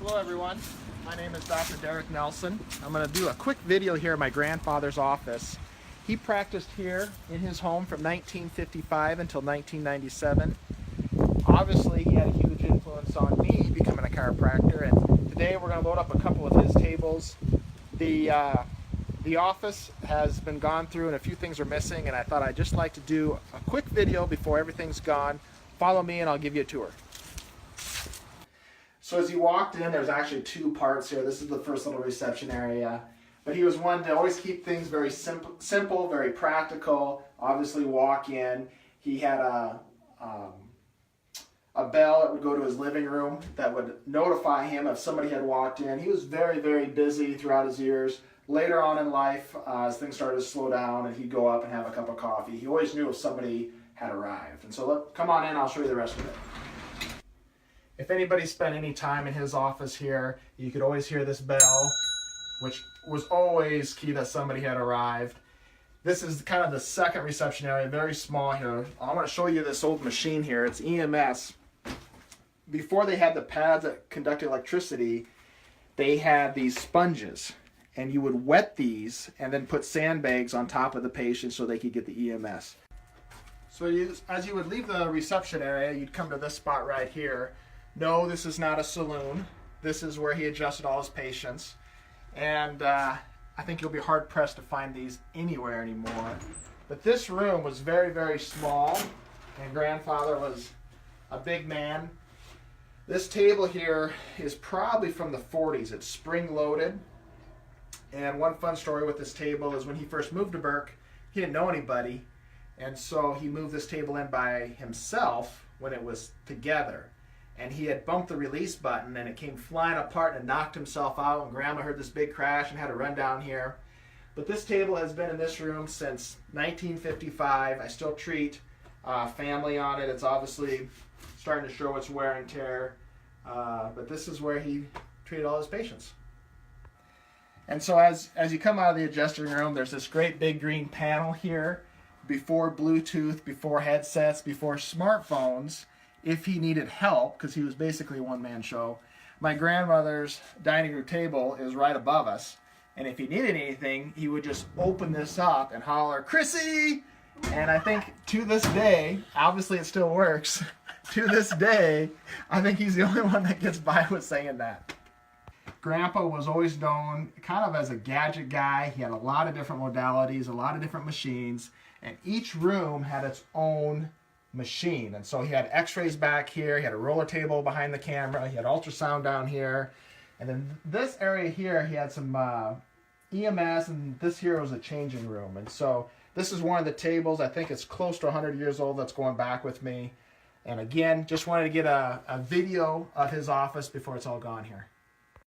Hello everyone, my name is Dr. Derek Nelson. I'm going to do a quick video here in my grandfather's office. He practiced here in his home from 1955 until 1997. Obviously he had a huge influence on me becoming a chiropractor, and today we're going to load up a couple of his tables. The office has been gone through and a few things are missing, and I thought I'd just like to do a quick video before everything's gone. Follow me and I'll give you a tour. So as you walked in, there's actually two parts here. This is the first little reception area. But he was one to always keep things very simple, very practical. Obviously walk in. He had a bell that would go to his living room that would notify him if somebody had walked in. He was very, very busy throughout his years. Later on in life, as things started to slow down and he'd go up and have a cup of coffee, he always knew if somebody had arrived. And so come on in, I'll show you the rest of it. If anybody spent any time in his office here, you could always hear this bell, which was always key that somebody had arrived. This is kind of the second reception area, very small here. I want to show you this old machine here. It's EMS. Before they had the pads that conduct electricity, they had these sponges, and you would wet these and then put sandbags on top of the patient so they could get the EMS. So as you would leave the reception area, you'd come to this spot right here. No, this is not a saloon. This is where he adjusted all his patients. And I think you'll be hard pressed to find these anywhere anymore. But this room was very, very small, and grandfather was a big man. This table here is probably from the 40s. It's spring loaded. And one fun story with this table is when he first moved to Burke, he didn't know anybody. And so he moved this table in by himself when it was together. And he had bumped the release button and it came flying apart and knocked himself out, and Grandma heard this big crash and had to run down here. But this table has been in this room since 1955. I still treat family on it. It's obviously starting to show its wear and tear, but this is where he treated all his patients. And so as you come out of the adjusting room, there's this great big green panel here. Before Bluetooth, before headsets, before smartphones, if he needed help, because he was basically a one-man show, my grandmother's dining room table is right above us. And if he needed anything, he would just open this up and holler, "Chrissy!" And I think to this day, obviously it still works, to this day, I think he's the only one that gets by with saying that. Grandpa was always known kind of as a gadget guy. He had a lot of different modalities, a lot of different machines, and each room had its own machine. And so he had x-rays back here, he had a roller table behind the camera, he had ultrasound down here, and then this area here he had some EMS, and this here was a changing room. And so this is one of the tables, I think it's close to 100 years old, that's going back with me. And again, just wanted to get a video of his office before it's all gone here.